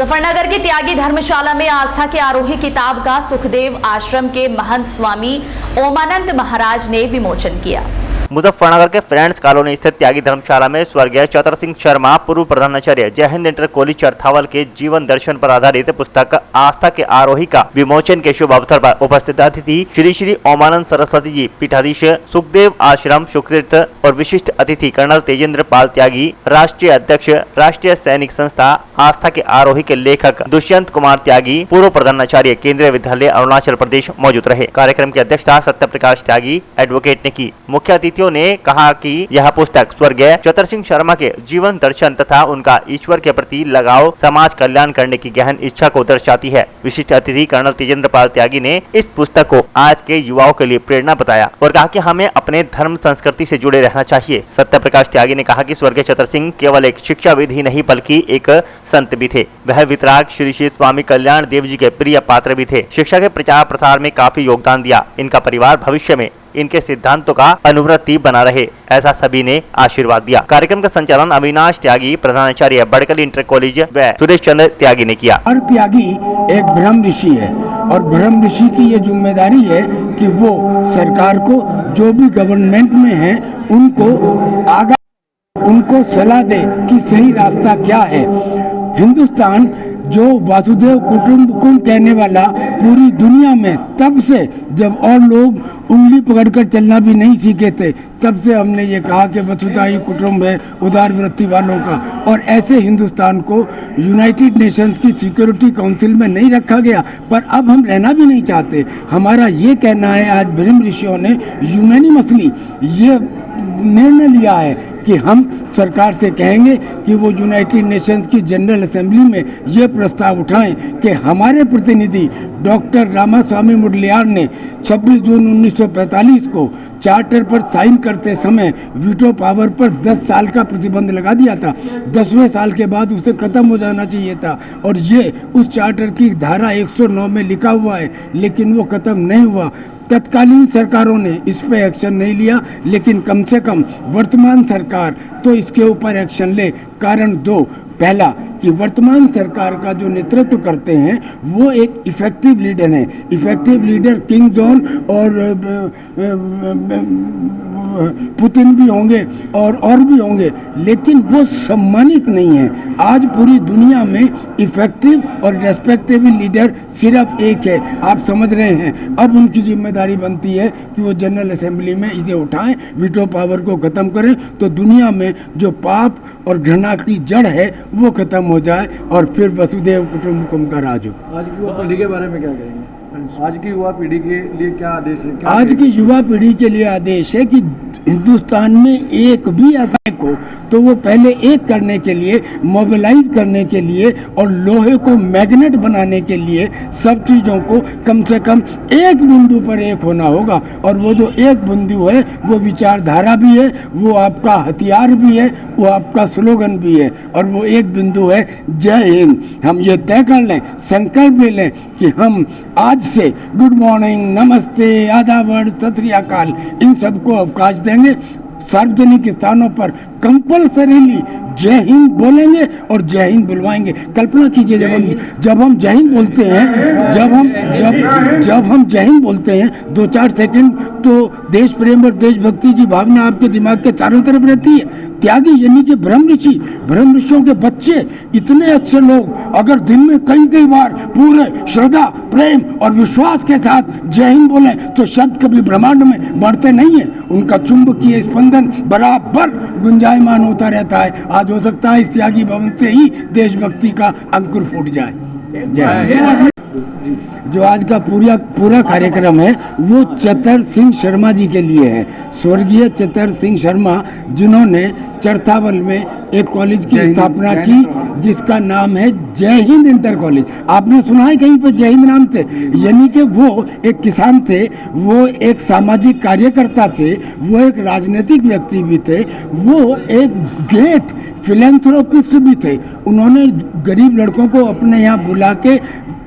मुजफ्फरनगर की त्यागी धर्मशाला में आस्था के आरोही किताब का सुखदेव आश्रम के महंत स्वामी ओमानंद महाराज ने विमोचन किया। मुजफ्फरनगर के फ्रेंड्स कॉलोनी स्थित त्यागी धर्मशाला में स्वर्गीय चतर सिंह शर्मा पूर्व प्रधानाचार्य जय हिंद इंटर कॉलेज चरथावल के जीवन दर्शन पर आधारित पुस्तक आस्था के आरोही का विमोचन के शुभ अवसर पर उपस्थित अतिथि श्री श्री ओमानंद सरस्वती जी पीठाधीश सुखदेव आश्रम सुखतीर्थ और विशिष्ट अतिथि कर्नल तेजेंद्र पाल त्यागी, राष्ट्रीय अध्यक्ष राष्ट्रीय सैनिक संस्था आस्था के आरोही के लेखक दुष्यंत कुमार त्यागी, पूर्व प्रधानाचार्य केंद्रीय विद्यालय अरुणाचल प्रदेश मौजूद रहे। कार्यक्रम की अध्यक्षता सत्य प्रकाश त्यागी एडवोकेट ने की। मुख्य अतिथियों ने कहा कि यह पुस्तक स्वर्गीय चतर सिंह शर्मा के जीवन दर्शन तथा उनका ईश्वर के प्रति लगाव, समाज कल्याण करने की गहन इच्छा को दर्शाती है। विशिष्ट अतिथि कर्नल तेजेंद्र पाल त्यागी ने इस पुस्तक को आज के युवाओं के लिए प्रेरणा बताया और कहा कि हमें अपने धर्म संस्कृति से जुड़े रहना चाहिए। सत्य प्रकाश त्यागी ने कहा कि स्वर्गीय चतर सिंह केवल एक शिक्षाविद ही नहीं बल्कि एक संत भी थे। वह वितराग श्री श्री स्वामी कल्याण देव जी के प्रिय पात्र भी थे। शिक्षा के प्रचार प्रसार में काफी योगदान दिया। इनका परिवार भविष्य में इनके सिद्धांतों का अनुवर्ती बना रहे, ऐसा सभी ने आशीर्वाद दिया। कार्यक्रम का संचालन अविनाश त्यागी प्रधानाचार्य बड़कली इंटर कॉलेज व सुरेश चंद्र त्यागी ने किया। हर त्यागी एक ब्रह्म ऋषि है और ब्रह्म ऋषि की ये जिम्मेदारी है कि वो सरकार को, जो भी गवर्नमेंट में है, उनको सलाह दे कि सही रास्ता क्या है। हिंदुस्तान जो वासुदेव कुटुंबकम कहने वाला पूरी दुनिया में तब से, जब और लोग उंगली पकड़कर चलना भी नहीं सीखे थे, तब से हमने ये कहा कि वसुधा ही कुटुंब है उदार वृत्ति वालों का। और ऐसे हिंदुस्तान को यूनाइटेड नेशंस की सिक्योरिटी काउंसिल में नहीं रखा गया, पर अब हम रहना भी नहीं चाहते। हमारा ये कहना है, आज ब्रह्म ऋषियों ने यूनानिमसली ये निर्णय लिया है कि हम सरकार से कहेंगे कि वो यूनाइटेड नेशंस की जनरल असेंबली में ये प्रस्ताव उठाएं कि हमारे प्रतिनिधि डॉक्टर रामास्वामी मुडलियार ने 26 जून 1945 को चार्टर पर साइन करते समय वीटो पावर पर 10 साल का प्रतिबंध लगा दिया था। 10वें साल के बाद उसे खत्म हो जाना चाहिए था और ये उस चार्टर की धारा 109 में लिखा हुआ है, लेकिन वो खत्म नहीं हुआ। तत्कालीन सरकारों ने इस पे एक्शन नहीं लिया, लेकिन कम से कम वर्तमान सरकार तो इसके ऊपर एक्शन ले। कारण दो, पहला कि वर्तमान सरकार का जो नेतृत्व करते हैं वो एक इफेक्टिव लीडर है। इफेक्टिव लीडर किंग जॉन और पुतिन भी होंगे और भी होंगे, लेकिन वो सम्मानित नहीं है। आज पूरी दुनिया में इफेक्टिव और रेस्पेक्टेबल लीडर सिर्फ एक है, आप समझ रहे हैं। अब उनकी जिम्मेदारी बनती है कि वो जनरल असेंबली में इसे उठाएं, वीटो पावर को ख़त्म करें, तो दुनिया में जो पाप और घृणा की जड़ है वो खत्म हो जाए और फिर वसुदेव कुटुंबकम का राज हो। आज की युवा पीढ़ी के बारे में क्या कहेंगे? आज की युवा पीढ़ी के लिए क्या आदेश है? आज की युवा पीढ़ी के लिए आदेश है कि हिंदुस्तान में एक भी ऐसा को तो वो पहले एक करने के लिए, मोबिलाइज करने के लिए और लोहे को मैग्नेट बनाने के लिए सब चीज़ों को कम से कम एक बिंदु पर एक होना होगा। और वो जो एक बिंदु है वो विचारधारा भी है, वो आपका हथियार भी है, वो आपका स्लोगन भी है, और वो एक बिंदु है जय हिंद। हम ये तय कर लें, संकल्प ले लें कि हम आज से गुड मॉर्निंग, नमस्ते, आदाब, सत श्री अकाल इन सबको अवकाश देंगे। सार्वजनिक स्थानों पर कंपल्सरीली जय हिंद बोलेंगे और जय हिंद बुलवाएंगे। कल्पना कीजिए जब हम जय हिंद बोलते हैं, जब हम जय हिंद बोलते हैं 2-4 सेकंड तो देश प्रेम और देशभक्ति की भावना आपके दिमाग के चारों तरफ रहती है। त्यागी यानी कि ब्रह्म ऋषियों के बच्चे, इतने अच्छे लोग अगर दिन में कई बार पूरे श्रद्धा, प्रेम और विश्वास के साथ जय हिंद बोले तो शब्द कभी ब्रह्मांड में बढ़ते नहीं है। उनका चुंबकीय स्पंदन बराबर गुंजायमान होता रहता है। आज हो सकता है इस त्यागी भवन से ही देशभक्ति का अंकुर फूट जाए। जय। जो आज का पूरा कार्यक्रम है वो चतर सिंह शर्मा जी के लिए है। स्वर्गीय चतर सिंह शर्मा जिन्होंने चरथावल में एक कॉलेज की स्थापना की जिसका नाम है जय हिंद इंटर कॉलेज। आपने सुना है कहीं पर जय हिंद नाम से? यानी कि वो एक किसान थे, वो एक सामाजिक कार्यकर्ता थे, वो एक राजनीतिक व्यक्ति भी थे, वो एक ग्रेट फिलैंथ्रोपिस्ट भी थे। उन्होंने गरीब लड़कों को अपने यहाँ बुला के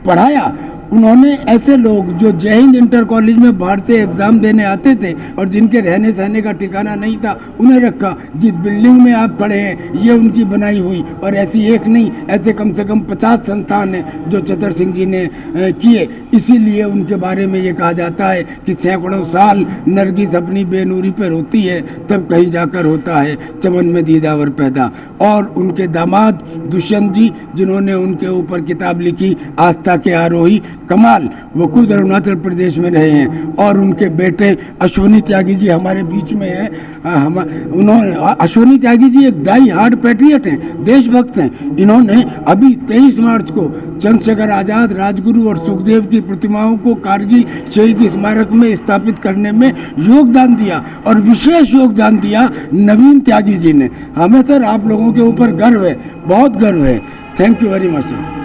पढ़ाया उन्होंने ऐसे लोग जो जय हिंद इंटर कॉलेज में बाहर से एग्ज़ाम देने आते थे और जिनके रहने सहने का ठिकाना नहीं था, उन्हें रखा। जिस बिल्डिंग में आप खड़े हैं ये उनकी बनाई हुई, और ऐसी एक नहीं, ऐसे कम से कम 50 संस्थान हैं जो चतर सिंह जी ने किए। इसीलिए उनके बारे में ये कहा जाता है कि सैकड़ों साल नरगिस अपनी बेनूरी पर होती है, तब कहीं जाकर होता है चमन में दीदावर पैदा। और उनके दामाद दुष्यंत जी, जिन्होंने उनके ऊपर किताब लिखी आस्था के आरोही, कमाल, वो खुद अरुणाचल प्रदेश में रहे हैं। और उनके बेटे अश्वनी त्यागी जी हमारे बीच में हैं। उन्होंने, अश्वनी त्यागी जी एक डाई हार्ड पैट्रियट हैं, देशभक्त हैं। इन्होंने अभी 23 मार्च को चंद्रशेखर आज़ाद, राजगुरु और सुखदेव की प्रतिमाओं को कारगिल शहीद स्मारक में स्थापित करने में योगदान दिया, और विशेष योगदान दिया नवीन त्यागी जी ने। हमें सर आप लोगों के ऊपर गर्व है, बहुत गर्व है। Thank you very much sir.